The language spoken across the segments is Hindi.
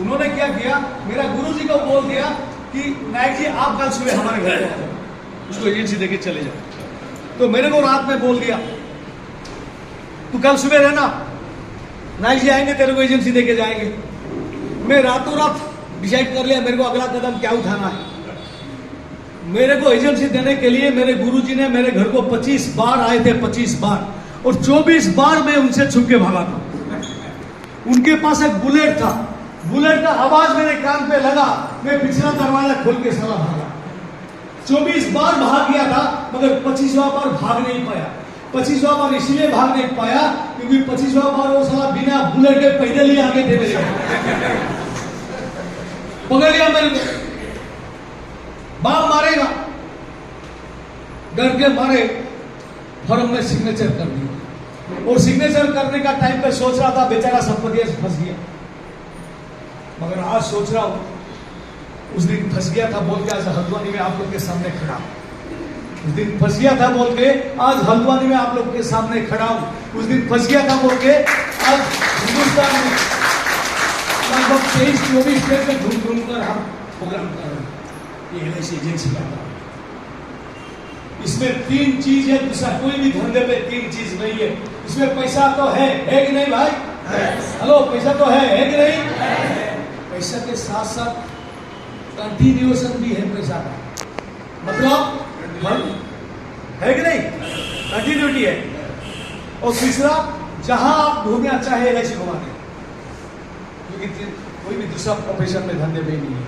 उन्होंने क्या किया, मेरा गुरुजी को बोल दिया कि नायक जी आप कल सुबह हमारे घर पे उसको एजेंसी देके चले जाओ। तो मेरे को रात में बोल दिया तू कल सुबह रहना, नायक जी आएंगे तेरे को एजेंसी देके जाएंगे। मैं रातों रात डिसाइड कर लिया मेरे को अगला कदम क्या उठाना है। मेरे को एजेंसी देने के लिए मेरे गुरुजी ने मेरे घर को 25 बार आए थे, 25 बार, और 24 बार मैं उनसे छुप के भागा था। उनके पास एक बुलेट था, बुलेट का आवाज मेरे कान पे लगा, मैं पिछला दरवाजा खोल के साला भागा। 24 बार भाग गया था मगर 25वां बार भाग नहीं पाया। 25वां बार इसलिए भाग नहीं पाया क्योंकि 25वां बार वो साला बिना बुलेट के पैदल ही आगे थे मेरे, पकड़ लिया मेरे को, बाप मारेगा, डर के मारे फॉर्म में सिग्नेचर कर दिया। और सिग्नेचर करने का टाइम पे सोच रहा था बेचारा संपत्ति फंस गया, मगर आज सोच रहा हूं उस दिन फंस गया था बोल के आज हल्द्वानी में आप लोग के सामने खड़ा हूं। उस दिन फंस गया था बोल के आज हल्द्वानी में आप लोग के सामने खड़ा हूं। उस दिन फंस गया था बोल के आज हिंदुस्तान में लगभग 23-24 डेट में घूम घूम कर हम प्रोग्राम कर रहे हैं। ये LIC एजेंसी का काम, इसमें 3 चीज है, दूसरा कोई भी धंधे पे 3 चीज नहीं है। इसमें पैसा तो है कि नहीं भाई? हेलो, पैसा तो है कि नहीं? पैसा के साथ साथ कंटिन्यूएशन भी है पैसा का, मतलब है कि नहीं? कंटिन्यूटी है। और तीसरा जहां आप घूमना चाहे LIC घुमा दे, क्योंकि कोई भी दूसरा प्रोफेशन में धंधे में नहीं है।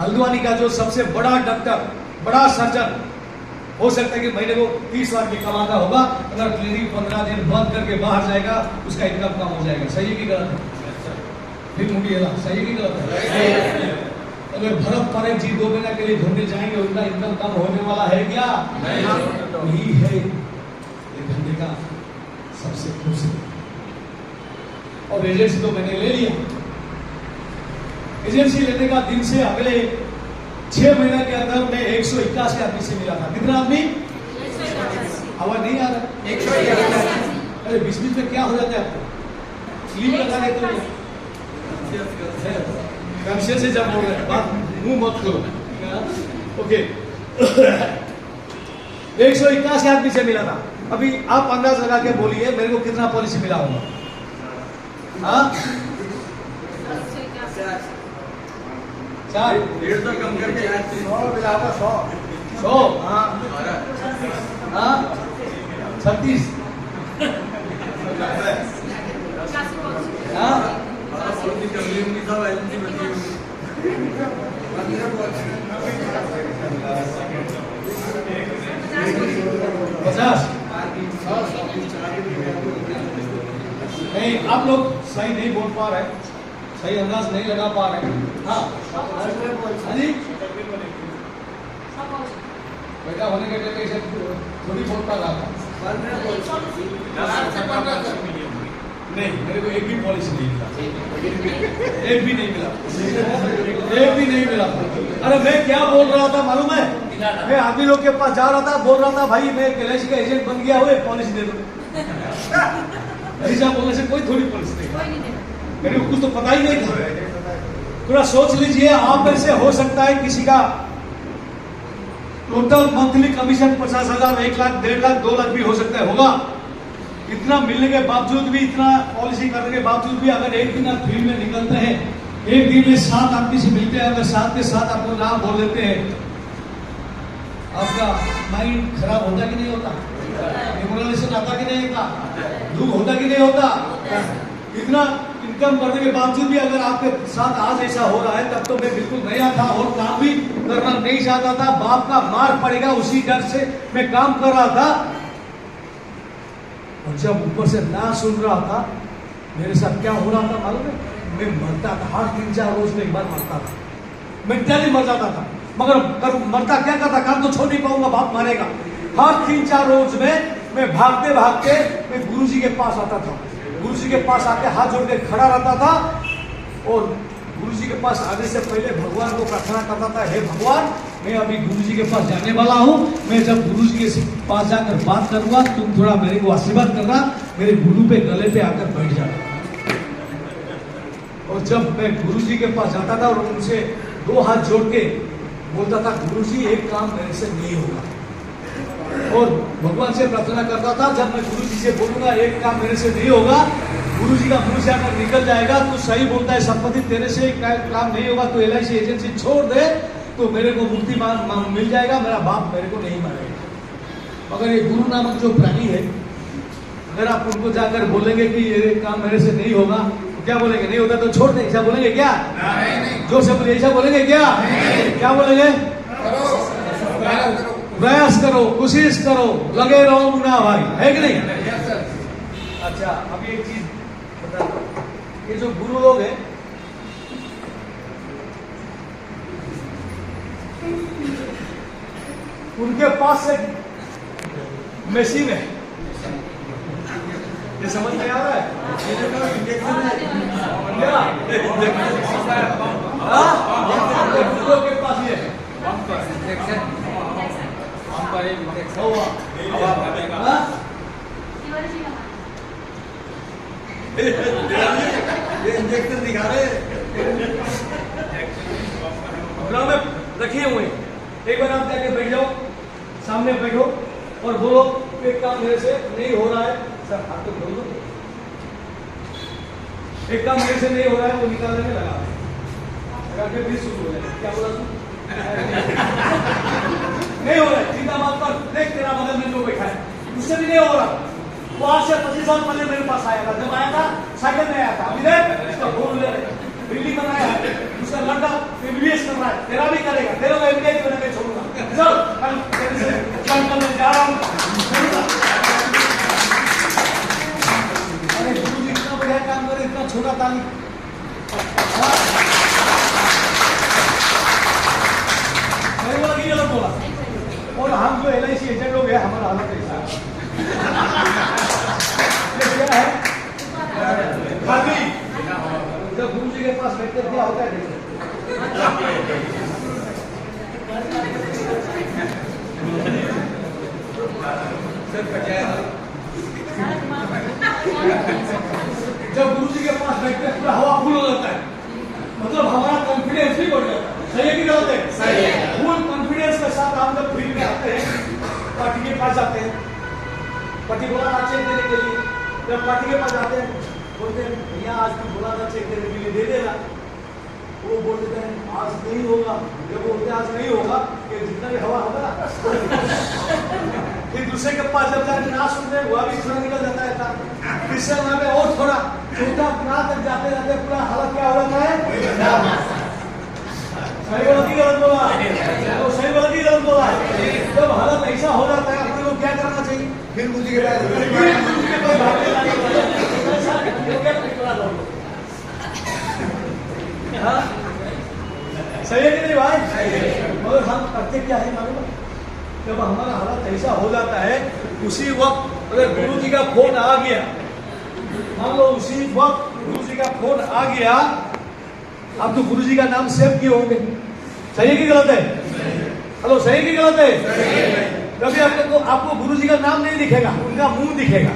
हल्द्वानी का जो सबसे बड़ा डॉक्टर, बड़ा सर्जन, हो सकता है कि महीने को 30 लाख भी कमाता होगा, अगर क्लिनिक 15 दिन बंद करके बाहर जाएगा उसका इनकम कम हो जाएगा। सही है कि गलत है? फिर मुझे सही है कि गलत है? अगर भरत पारेख जी 2 महीना के लिए घूमने जाएंगे उनका इनकम कम होने वाला है क्या? यही है ये धंधे का सबसे खूबसूरत। और एजेंसी तो मैंने ले लिया। एजेंसी लेने का दिन से अगले 6 महीने के अंदर मैं 181 आदमी से मिला था। कितना आदमी? आवाज नहीं आ रहा? 181। अरे बीच बीच में क्या हो जाता है आपको? स्लीप लगा देते हो, कॉन्शियस से जब बोल रहे हैं बात मुंह मत करो। ओके 181 आदमी से मिला था। अभी आप अंदाज लगा के बोलिए मेरे को कितना पॉलिसी मिला होगा? हाँ 4 1.5 तो कम करके 100 मिला होगा। 100 हाँ 36 हाँ 50 नहीं, आप लोग सही नहीं बोल पा रहे, सही अंदाज नहीं लगा पा रहे। हाँ जी, बेटा होने के लिए थोड़ी बोल पा रहा था। नहीं, मेरे को एक भी पॉलिसी नहीं मिला, एक भी नहीं मिला, एक भी नहीं मिला। अरे मैं क्या बोल रहा था मालूम है? मैं आदमी लोग के पास जा रहा था, बोल रहा था भाई मैं LIC का एजेंट बन गया हूँ, पॉलिसी दे दो। ऐसा बोलने से कोई थोड़ी पॉलिसी देगा, मेरे को कुछ तो पता ही नहीं था। थोड़ा सोच लीजिए, आप में से हो सकता है किसी का total monthly commission 50,000, 1 lakh, 1.5 lakh, 2 lakh भी हो सकता है, होगा। इतना मिलने के बावजूद भी, इतना पॉलिसी करने के बावजूद भी अगर एक दिन आप फील्ड में निकलते हैं, एक दिन में 7 आदमी से मिलते हैं, अगर 7 के 7 आपको नाम बोल देते हैं, आपका माइंड खराब होता कि नहीं होता? डिमोरलाइजेशन आता कि नहीं होता? दुख होता कि नहीं होता? इतना इनकम करने के बावजूद भी अगर आपके साथ आज ऐसा हो रहा है, तब तो मैं बिल्कुल नया था और काम भी करना नहीं चाहता था। बाप का मार पड़ेगा उसी डर से मैं काम कर रहा था। और जब ऊपर से ना सुन रहा था, मेरे साथ क्या हो रहा था मालूम है? मैं मरता था, हर 3-4 रोज में एक बार मरता था, मेंटली मर जाता था। मगर मरता क्या करता, काम तो छोड़ नहीं पाऊंगा, बाप मारेगा। हर 3-4 रोज में मैं भागते भागते मैं गुरुजी के पास आता था। गुरुजी के पास आके हाथ जोड़ के खड़ा रहता था और गुरुजी के पास आने से पहले भगवान को प्रार्थना करता था, हे भगवान मैं अभी गुरुजी के पास जाने वाला हूँ, मैं जब गुरुजी के पास जाकर बात करूंगा तुम थोड़ा मेरे को आशीर्वाद करना, मेरे गुरु पे गले पे आकर बैठ जाना। और और जब मैं गुरुजी के पास जाता था और उनसे 2 हाथ जोड़ के बोलता था, गुरुजी एक काम मेरे से नहीं होगा, और भगवान से प्रार्थना करता था, जब मैं गुरुजी से बोलूंगा एक काम मेरे से नहीं होगा, गुरुजी का मुंह से आकर निकल जाएगा, तू सही बोलता है संपत्ति तेरे से काम नहीं होगा, तो LIC एजेंसी छोड़ दे, तो मेरे को मुक्ति मिल जाएगा, मेरा बाप मेरे को नहीं मारेगा। मगर ये गुरु नामक जो प्राणी है, अगर आप उनको जाकर बोलेंगे कि ये काम मेरे से नहीं होगा, तो क्या बोलेंगे? नहीं होता तो छोड़ दे, ऐसा बोलेंगे क्या? नहीं। जोर से बोलिए, ऐसा बोलेंगे क्या? क्या बोलेंगे? प्रयास करो, कोशिश करो, लगे रहो मुन्ना भाई, है कि नहीं? अच्छा, अभी एक चीज बता दो, ये जो गुरु लोग हैं, उनके पास एक मशीन है, ये समझ में आ रहा है? इंजेक्शन है क्या? गुरुओं के पास ये इंजेक्शन दिखा रहे में रखे हुए। एक बार आप जाके बैठ जाओ, सामने बैठो और बोलो एक काम मेरे से नहीं हो रहा है, सर हाथ तो खोल दो, एक काम मेरे से नहीं हो रहा है, वो निकालने में लगा के फिर शुरू हो जाए। क्या बोला तू? नहीं हो रहा है, चिंता मत कर, देख तेरा बगल में जो बैठा है उससे भी नहीं हो रहा। वो आज से 25 साल पहले मेरे पास आया था, जब आया था साइकिल में आया था, अभी देख इसका फोन ले बिल्डिंग बनाया है, उसका लड़का MBBS कर रहा है, तेरा भी करेगा, तेरा को MBBS बना के छोड़ूंगा। चल कल मैं जा रहा हूँ। अरे गुरु जी इतना बढ़िया काम करे, इतना छोटा ताली। गलत बोला। और हम जो LIC एजेंट लोग हैं, हमारा हालत ऐसा है, क्या है खाली। जब गुरु जी के पास बैठते क्या होता है? जब गुरु जी के पास बैठते पूरा हवा फुल हो जाता है, मतलब हमारा कॉन्फिडेंस भी बढ़ जाता है। सही है कि गलत है? सही है। फुल कॉन्फिडेंस के साथ हम जब फील्ड में आते हैं, पार्टी के पास जाते हैं, पार्टी बोला था चेक देने के लिए, जब पार्टी के पास जाते हैं बोलते हैं भैया आज भी बोला था चेक देने के लिए, दे देना। वो बोलते हैं आज नहीं होगा, जब बोलते आज नहीं होगा कि जितना भी हवा होगा ना फिर दूसरे के पास जब जाके ना सुनते हैं, वह भी थोड़ा निकल जाता है, तीसरे में और थोड़ा, चौथा गुना तक जाते जाते पूरा हालत क्या हो जाता है? सही बोला कि गलत बोला? तो सही बोला कि गलत बोला? जब हालत ऐसा हो जाता है, अपने को क्या करना चाहिए? फिर गुरु जी के पास भागने हाँ? सही है कि नहीं भाई? मगर हम करते क्या है मालूम? जब हमारा हालत ऐसा हो जाता है, उसी वक्त अगर गुरु जी का फोन आ गया, मान लो उसी वक्त गुरु जी का फोन आ गया, आप तो गुरु जी का नाम सेव किए होंगे, सही है कि गलत है? हेलो, सही है कि गलत है? कभी आपको गुरु जी का नाम नहीं दिखेगा, उनका मुंह दिखेगा,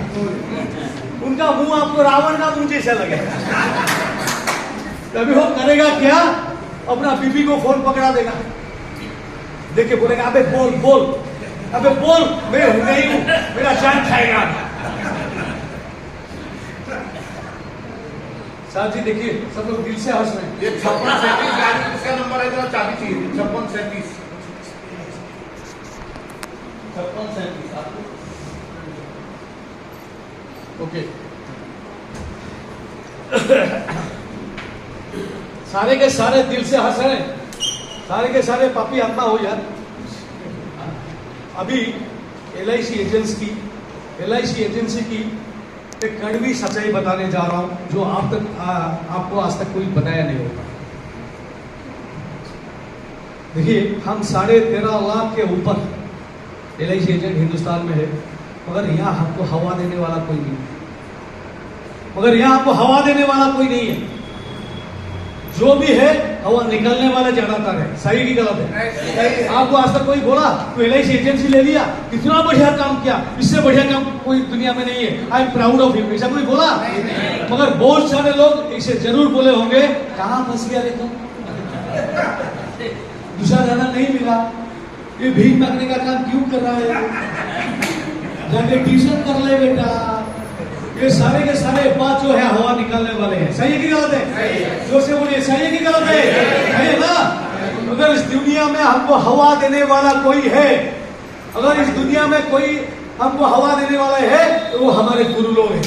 उनका मुंह आपको रावण का मुंह जैसा लगेगा। तभी वो करेगा क्या? अपना बीबी को फोन पकड़ा देगा, देख के बोलेगा अबे बोल बोल, अबे बोल, मैं नहीं हूं, मेरा जान खाएगा। साहब जी देखिए, सब लोग दिल से हंस रहे हैं। ये 5637 गाड़ी उसका नंबर है, जरा चाबी चाहिए। 5637 5637 ओके। सारे के सारे दिल से हंस रहे हैं, सारे के सारे पापी आत्मा हो यार। अभी LIC एजेंसी की एक कड़वी सच्चाई बताने जा रहा हूं, जो आपको आज तक कोई बताया नहीं होगा। देखिए, हम 13.5 लाख के ऊपर LIC एजेंट हिंदुस्तान में है, मगर यहाँ हमको हवा देने वाला कोई नहीं है, मगर यहाँ आपको हवा देने वाला कोई नहीं है। जो भी है हवा निकलने वाला ज्यादातर है। सही की गलत है? आपको आज तक कोई बोला तो LIC एजेंसी ले लिया, इतना बढ़िया काम किया, इससे बढ़िया काम कोई दुनिया में नहीं है, I am proud of you, ऐसा कोई बोला? मगर बहुत सारे लोग इसे जरूर बोले होंगे, कहाँ फंस गया रे तुम, दूसरा गाना नहीं मिला, ये भीख मांगने का काम क्यों कर रहा है, जाके ट्यूशन कर ले बेटा। ये सारे के सारे बात जो है हवा निकालने वाले हैं। सही है कि गलत है? जोर से बोलिए, सही है कि गलत है? है ना? अगर इस दुनिया में हमको हवा देने वाला कोई है, अगर इस दुनिया में कोई हमको हवा देने वाला है तो वो हमारे गुरु लोग हैं।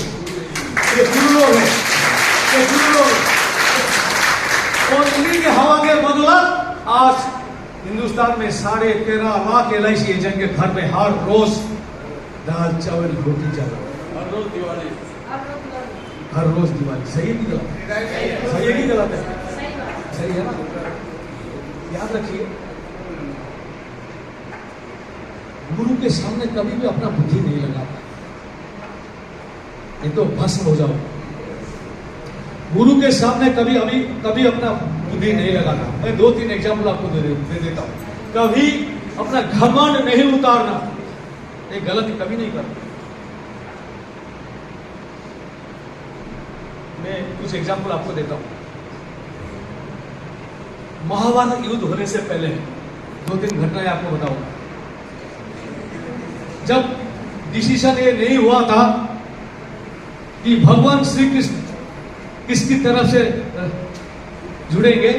ये गुरु लोग हैं, ये गुरु लोग हैं। और इन्हीं के हवा के बदौलत आज हिंदुस्तान में 13.5 लाख LIC एजेंट के घर में हर रोज दाल चावल रोटी चावल, हर रोज दिवाली। सही है कि गलत है? सही है कि गलत है? सही है ना? याद रखिए, गुरु के सामने कभी भी अपना बुद्धि नहीं लगाता, नहीं तो भस्म हो जाओ। गुरु के सामने कभी अपना बुद्धि नहीं लगाता। मैं 2-3 एग्जाम्पल आपको दे देता हूं। कभी अपना घमंड नहीं उतारना, एक गलती कभी नहीं करना। मैं कुछ एग्जाम्पल आपको देता हूं। महाभारत युद्ध होने से पहले 2-3 घटनाएं आपको बताऊंगा। जब डिसीजन ये नहीं हुआ था कि भगवान श्री कृष्ण किसकी तरफ से जुड़ेंगे,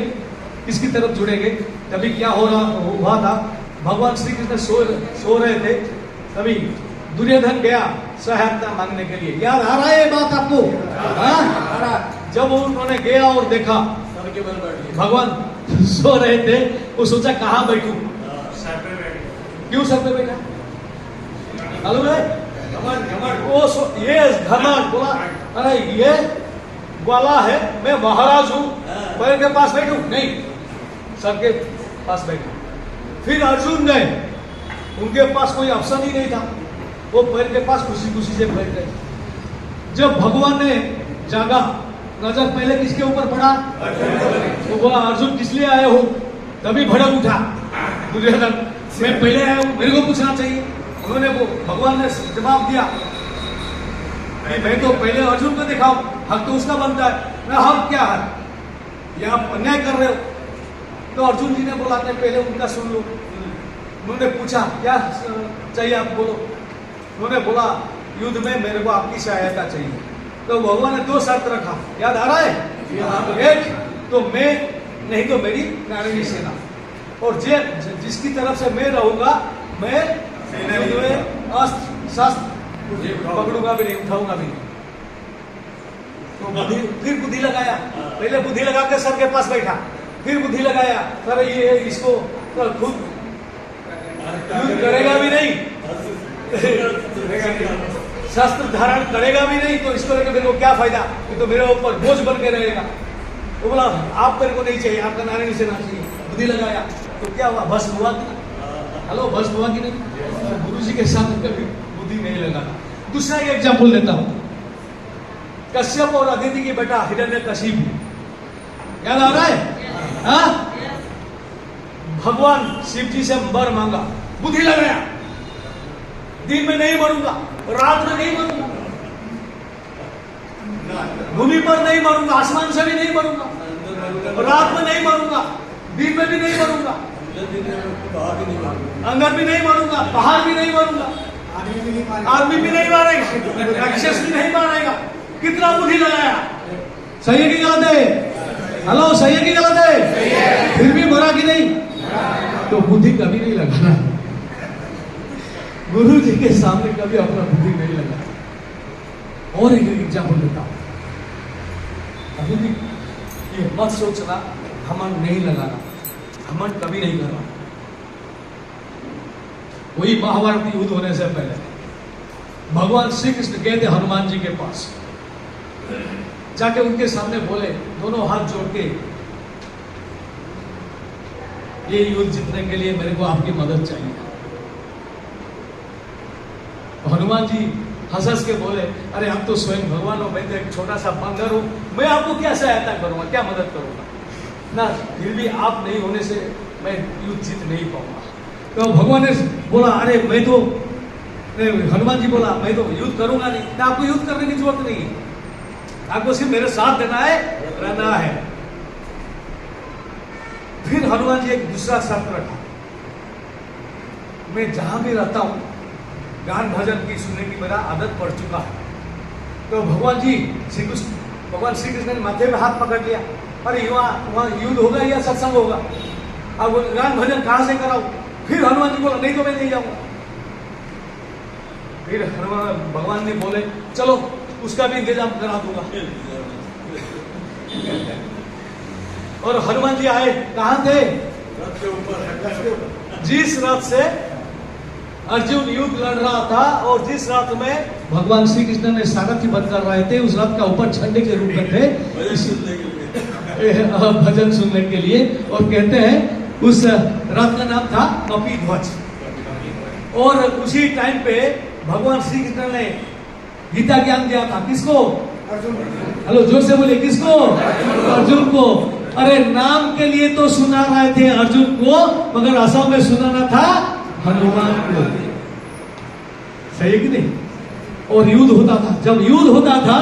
किसकी तरफ जुड़ेंगे, तभी क्या हुआ था, भगवान श्री कृष्ण सो रहे थे, तभी दुर्योधन गया सहायता मांगने के लिए। याद आ रहा है ये बात आपको? जब उन्होंने गया और देखा भगवान सो रहे थे, वो सोचा कहां बैठूं, क्यों सर पे बैठा, मालूम है? ये घमंड बोला, अरे ये वाला है, मैं महाराज हूं, पैर के पास बैठूं नहीं, सर के पास बैठूं। फिर अर्जुन गए, उनके पास कोई ऑप्शन ही नहीं था, वो पैर के पास खुशी खुशी से बैठ गए। जब भगवान ने जागा, नजर पहले किसके ऊपर पड़ा? वो बोला अर्जुन किस लिए आए हो? तभी भड़क उठा दुर्योधन, मैं पहले आया हूं, मेरे को पूछना चाहिए। उन्होंने वो भगवान ने जवाब दिया, मैं तो पहले अर्जुन को दिखाऊं, हक तो उसका बनता है, मैं हक क्या है, ये आप अन्याय कर रहे हो। तो अर्जुन जी ने बोला पहले उनका सुन लो। उन्होंने पूछा क्या चाहिए आप बोलो। उन्होंने बोला युद्ध में मेरे को आपकी सहायता चाहिए। तो भगवान ने 2 शर्त रखा, याद आ रहा है? एक तो मैं, नहीं तो मेरी नारायणी सेना, और जिसकी तरफ से मैं रहूंगा मैं अस्त्र शस्त्र पकड़ूंगा भी नहीं, उठाऊंगा भी नहीं। तो फिर बुद्धि लगाया, पहले बुद्धि लगा के सर के पास बैठा, फिर बुद्धि लगाया, सर ये इसको खुद करेगा भी नहीं, शस्त्र धारण करेगा भी नहीं, तो इसको लेकर मेरे को क्या फायदा, ये तो मेरे ऊपर बोझ बन के रहेगा। तो बोला आप मेरे को नहीं चाहिए, आपका नारायणी सेना चाहिए। बुद्धि लगाया तो क्या हुआ, भस्म हुआ कि नहीं? हेलो, भस्म हुआ कि नहीं? गुरु जी के साथ कभी बुद्धि नहीं लगाना। दूसरा एक एग्जाम्पल देता हूं, कश्यप और अदिति की बेटा हिरण्यकशिपु, याद आ रहा है? हाँ, भगवान शिव जी से वर मांगा, बुद्धि लगाया, दिन में नहीं मरूंगा, रात में नहीं मरूंगा, भूमि पर नहीं मरूंगा, आसमान से भी नहीं मरूंगा, रात में नहीं मरूंगा, दिन में भी नहीं मरूंगा, अंदर भी नहीं मरूंगा, बाहर भी नहीं मरूंगा, आदमी भी नहीं मारेगा, राक्षस भी नहीं मारेगा। कितना बुद्धि लगाया, सही है कि गलत है? हेलो, सही है कि गलत है? फिर भी मरा कि नहीं? तो बुद्धि कभी नहीं लगाना, गुरु जी के सामने कभी अपना बुद्धि नहीं लगाना। और एक एग्जाम्पल देता हूं, अभी भी ये मत सोचना घमंड नहीं लगाना, घमंड कभी नहीं करना। वही महाभारत युद्ध होने से पहले भगवान श्री कृष्ण गए थे हनुमान जी के पास, जाके उनके सामने बोले, दोनों हाथ जोड़ के, ये युद्ध जीतने के लिए मेरे को आपकी मदद चाहिए। तो हनुमान जी हंस के बोले, अरे आप तो स्वयं भगवान हो, मैं तो एक छोटा सा बंदर हूं, मैं आपको क्या सहायता करूंगा, क्या मदद करूंगा। ना, फिर भी आप नहीं होने से मैं युद्ध जीत नहीं पाऊंगा। तो भगवान ने बोला, अरे मैं तो, हनुमान जी बोला मैं तो युद्ध करूंगा नहीं। तो आपको युद्ध करने की जरूरत नहीं है, आपको सिर्फ मेरे साथ देना है, रहना है। फिर हनुमान जी एक दूसरा शर्त रखा, मैं जहां भी रहता हूं गान भजन की सुनने की मेरा आदत पड़ चुका है। तो भगवान श्री कृष्ण ने माथे में हाथ पकड़ लिया, अरे वहां युद्ध होगा या सत्संग होगा, अब गान भजन कहां से कराऊं? फिर हनुमान जी बोला, नहीं तो मैं नहीं जाऊंगा। फिर भगवान ने बोले, चलो उसका भी इंतजाम करा दूंगा। और हनुमान जी आए, कहां थे? रथ के ऊपर। जिस रथ से अर्जुन युद्ध लड़ रहा था और जिस रथ में भगवान श्री कृष्ण ने सारथी बन कर रहे थे, उस रथ का ऊपर झंडे के रूप में थे भजन सुनने के लिए। और कहते हैं उस रथ का नाम था कपिध्वज। और उसी टाइम पे भगवान श्री कृष्ण ने गीता ज्ञान दिया था, किसको? हेलो, जोर से बोले, किसको? अर्जुन को। अरे नाम के लिए तो सुना रहे थे अर्जुन को, मगर असल में सुनाना था हनुमान को। सही है कि नहीं? और युद्ध होता था, जब युद्ध होता था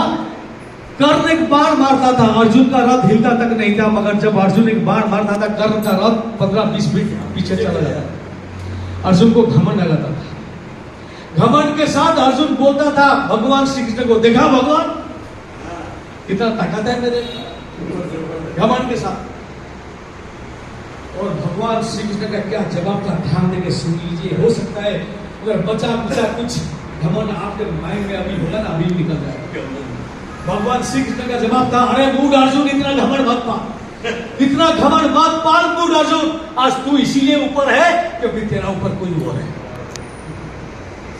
कर्ण एक बाण मारता था, अर्जुन का रथ हिलता तक नहीं था, मगर जब अर्जुन एक बाण मारता था कर्ण का रथ 15-20 फीट पीछे चला जाता। अर्जुन को घमंड आ जाता था। घमंड के साथ अर्जुन बोलता था भगवान श्री कृष्ण को, देखा भगवान कितना ताकत है मेरे, घमंड के साथ। और भगवान श्री कृष्ण का क्या जवाब था, ध्यान देके सुन लीजिए। हो सकता है अगर बचा कुचा कुछ घमंड आपके माइंड में अभी होगा ना, अभी निकल जाएगा। भगवान श्री कृष्ण का जवाब था, अरे मूड अर्जुन, इतना घमंड मत पा, इतना घमंड मत पाल मूड अर्जुन। आज तू इसीलिए ऊपर है क्योंकि तेरा ऊपर कोई और है।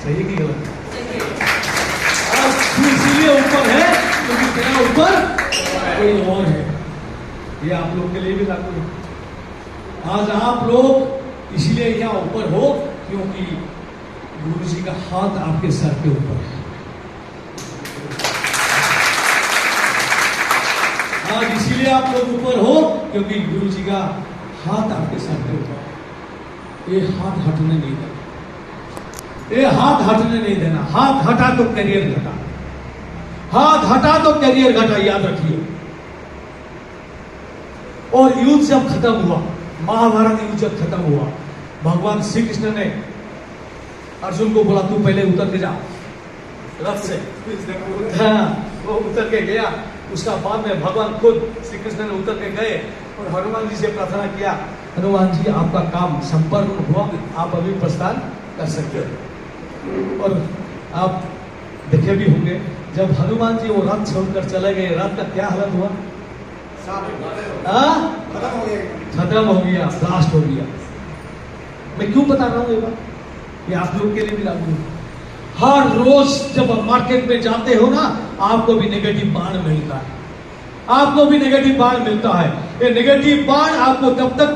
सही है कि गलत? आज तू इसीलिए ऊपर है क्योंकि तेरा ऊपर कोई और है। ये आप लोग के लिए भी लागू है। आज आप लोग इसीलिए यहाँ ऊपर हो क्योंकि गुरु जी का हाथ आपके सर के ऊपर है। आज इसीलिए आप लोग ऊपर हो क्योंकि गुरु जी का हाथ आपके सर के ऊपर है। ये हाथ हटने नहीं देना, ये हाथ हटने नहीं देना। हाथ हटा तो करियर घटा, हाथ हटा तो करियर घटा, याद रखिए। और युद्ध जब खत्म हुआ, महाभारत युद्ध जब खत्म हुआ, भगवान श्री कृष्ण ने अर्जुन को बोला, तू पहले उतर के जा रथ से। हाँ, वो उतर के गया। उसका बाद में भगवान खुद श्री कृष्ण ने उतर के गए और हनुमान जी से प्रार्थना किया, हनुमान जी आपका काम संपन्न हुआ, आप अभी प्रस्थान कर सकते हो। और आप देखे भी होंगे जब हनुमान जी वो रथ छोड़कर चले गए, रथ का क्या हालत हुआ? खत्म हो गया, ब्लास्ट हो गया। मैं क्यों बता रहा हूं ये बात? ये आप लोग के लिए भी लागू है। हर रोज जब आप मार्केट में जाते हो ना, आपको भी नेगेटिव बाण मिलता है, आपको भी नेगेटिव बाण मिलता है। ये नेगेटिव बाण आपको तब तक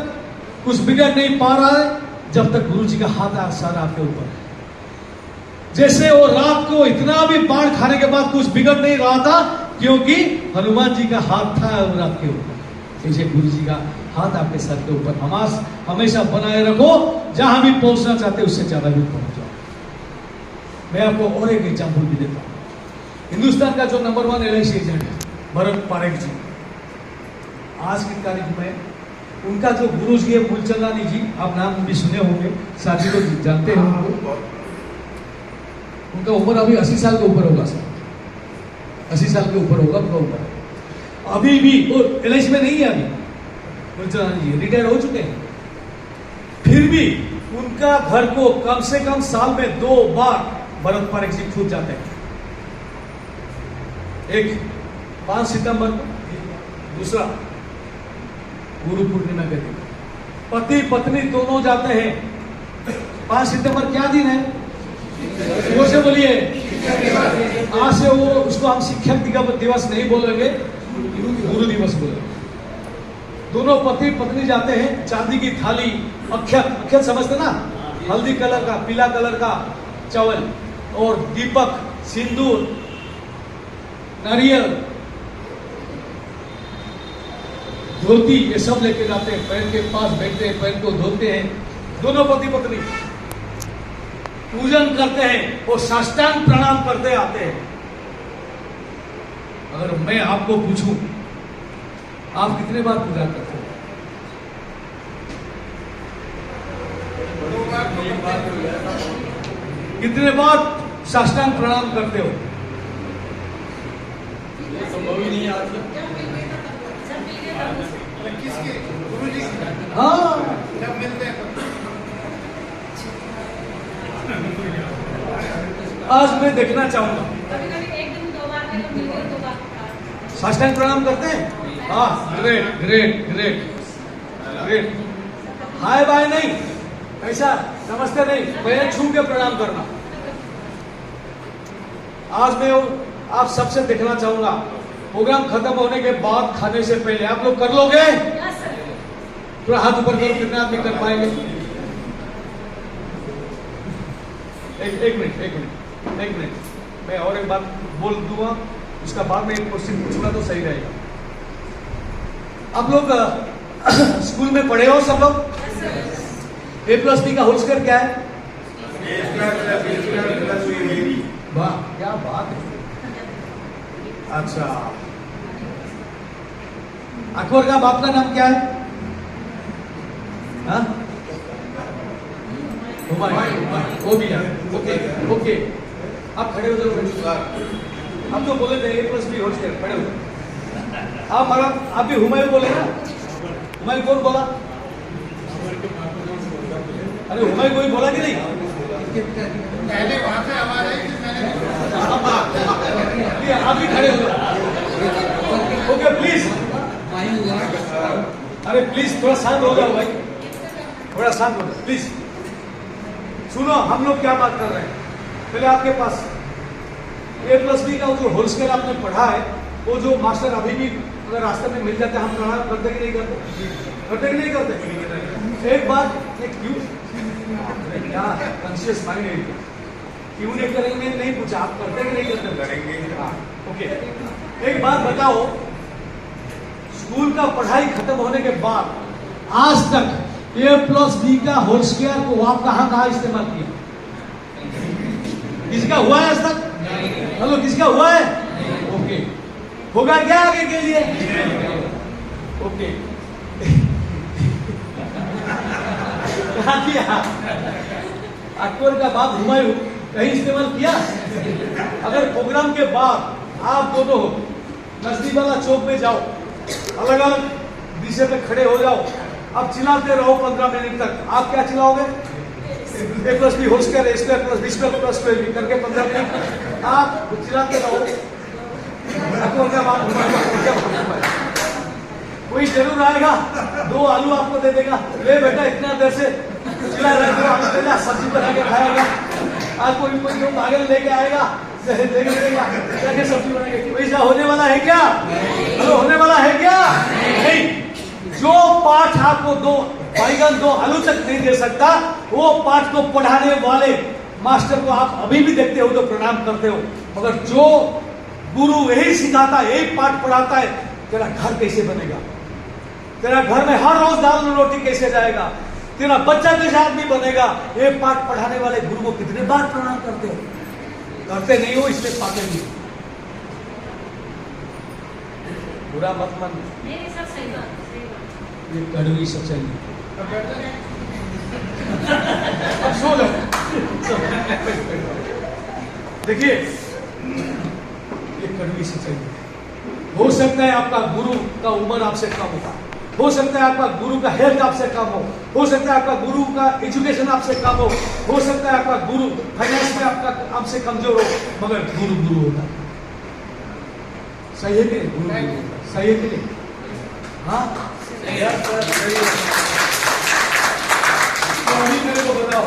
कुछ बिगड़ नहीं पा रहा है जब तक गुरु जी का हाथ सारा आपके ऊपर है। जैसे वो रात को इतना भी बाण खाने के बाद कुछ बिगड़ नहीं रहा था क्योंकि हनुमान जी का हाथ था वो रात के ऊपर। जैसे गुरु जी का हाथ आपके सर के ऊपर हमेशा बनाए रखो, जहां भी पहुंचना चाहते उससे ज्यादा भी पहुंच जाओ। मैं आपको और एक एग्जाम्पल भी देता हूं। हिंदुस्तान का जो नंबर 1 LIC एजेंट है भरत पारेख जी, आज की तारीख में उनका जो गुरु जी है मूलचंदानी जी, आप नाम भी सुने होंगे, साथी लोग जानते हैं उनको। उनका उम्र अभी 80 साल के ऊपर होगा सर, 80 साल के ऊपर होगा उनका उम्र। अभी भी वो LIC में नहीं है, अभी मूलचंदानी जी रिटायर हो चुके हैं। फिर भी उनका घर को कम से कम साल में 2 बार भरत पारेख जी छूट जाते हैं। एक 5 सितंबर को, दूसरा गुरु पूर्णिमा के दिन। पति पत्नी दोनों जाते हैं। 5 सितंबर क्या दिन है? वो से बोलिए, आज से वो उसको हम शिक्षक दिवस नहीं बोलेंगे, गुरु दिवस बोलेंगे। दोनों पति पत्नी जाते हैं, चांदी की थाली, अक्षत समझते ना, हल्दी कलर का, पीला कलर का चावल और दीपक, सिंदूर, नारियल, धोती ये सब लेके जाते हैं, पैर के पास बैठते हैं, पैर को धोते हैं, दोनों पति पत्नी पूजन करते हैं और साष्टांग प्रणाम करते आते हैं। अगर मैं आपको पूछूं, आप कितने बार पूजा करते हो? कितने बार साष्टांग प्रणाम करते हो? संभव ही नहीं है आज किसके गुरु जी हाँ, जब मिलते हैं आज मैं देखना चाहूंगा कभी-कभी एक दिन 2 बार में तो मिलकर 2 बार साष्टांग प्रणाम करते हैं। हाँ, great great great great. Hi bye नहीं, ऐसा नमस्ते नहीं, पैर छू के प्रणाम करना। आज मैं आप सबसे देखना चाहूंगा, प्रोग्राम खत्म होने के बाद खाने से पहले आप लोग कर लोगे? Yes sir. थोड़ा हाथ ऊपर करो, कितने आदमी कर पाएंगे? एक मिनट, मैं और एक बात बोल दूंगा, उसका बाद में एक क्वेश्चन पूछूंगा तो सही रहेगा। आप लोग स्कूल में पढ़े हो सब लोग? A+B का होल स्क्वायर क्या है? वाह, क्या बात है। अच्छा, अकबर का बाप का नाम क्या है? हाँ? हुमायूं, वो भी है। ओके, आप खड़े हो जाओ। आप तो बोले थे A+B होल स्क्वायर, खड़े हो। आप भी हुमायूं बोले ना? हुमायूं कौन बोला? अरे हुमायूं कोई बोला कि नहीं? पहले वहां से हमारे आप भी खड़े हो जाओ। ओके प्लीज, अरे प्लीज थोड़ा शांत हो जाओ भाई, थोड़ा शांत हो जाओ प्लीज। सुनो, हम लोग क्या बात कर रहे हैं। पहले आपके पास A+B का जो होल स्क्वायर आपने पढ़ा है, वो जो मास्टर अभी भी अगर रास्ते में मिल जाते हैं, हम प्रणाम करते कि नहीं करते? एक बात, एक क्यों क्या कॉन्शियस माइंड है, क्यों नहीं करेंगे नहीं पूछा, आप करते कि नहीं करते? करेंगे। हाँ, ओके। एक बात बताओ, स्कूल का पढ़ाई खत्म होने के बाद आज तक A+B का होल स्क्वायर को आप कहाँ इस्तेमाल किया? किसका हुआ है आज तक? हेलो, किसका हुआ है? ओके, होगा क्या आगे के लिए? ओके, क्या किया? अकबर का बाप हुमायूं कहीं इस्तेमाल किया? अगर प्रोग्राम के बाद आप दोनों नजदीक वाला चौक में जाओ, अलग अलग दिशा पे खड़े हो जाओ, अब चिल्लाते रहो 15 मिनट तक। आप क्या चिल्लाओगे? A+B होल स्क्वायर, A²+B² करके 15 मिनट आप चिल्लाते रहो। अकबर का बाप हुमायूं, कोई जरूर आएगा, 2 आलू आपको दे देगा, ले बेटा इतना देर से चिल्ला रहे हो, आलू दे दे, सब्जी बना के खाएगा। आज कोई तो पागल लेके आएगा, क्या सब्जी बनाएगा? वैसा होने वाला है क्या? हेलो, होने वाला है क्या? नहीं। जो पाठ आपको 2 बैगन 2 आलू तक नहीं दे सकता, वो पाठ को पढ़ाने वाले मास्टर को आप अभी भी देखते हो तो प्रणाम करते हो। मगर जो गुरु यही सिखाता, यही पाठ पढ़ाता है, तेरा घर कैसे बनेगा, तेरा घर में हर रोज दाल रोटी कैसे जाएगा, तेरा बच्चा कैसे आदमी बनेगा, ये पाठ पढ़ाने वाले गुरु को कितने बार प्रणाम करते हो? करते नहीं हो, इसलिए पाते नहीं। बुरा मत मान, नहीं सब सही बात। ये कड़वी सच्चाई है। अब सो जाओ। देखिए, ये कड़वी सच्चाई है। हो सकता है आपका गुरु का उम्र आपसे कम हो सकता है आपका गुरु का हेल्थ आपसे कम हो सकता है आपका गुरु का एजुकेशन आपसे कम हो सकता है आपका गुरु फाइनेंस में आपसे कमजोर हो, मगर गुरु गुरु होता है। सही है कि नहीं? गुरु गुरु होता है। सही है कि नहीं? हाँ, तो अभी मेरे को बताओ,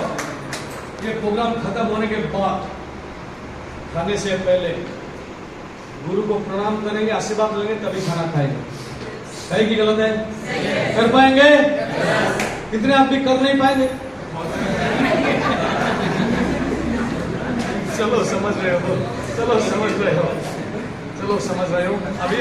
ये प्रोग्राम खत्म होने के बाद खाने से पहले गुरु को प्रणाम करेंगे, आशीर्वाद लेंगे, तभी खाना खाएंगे। सही कि गलत है? कर पाएंगे? कितने आदमी कर नहीं पाएंगे? चलो समझ रहे हो, चलो समझ रहे हो, अभी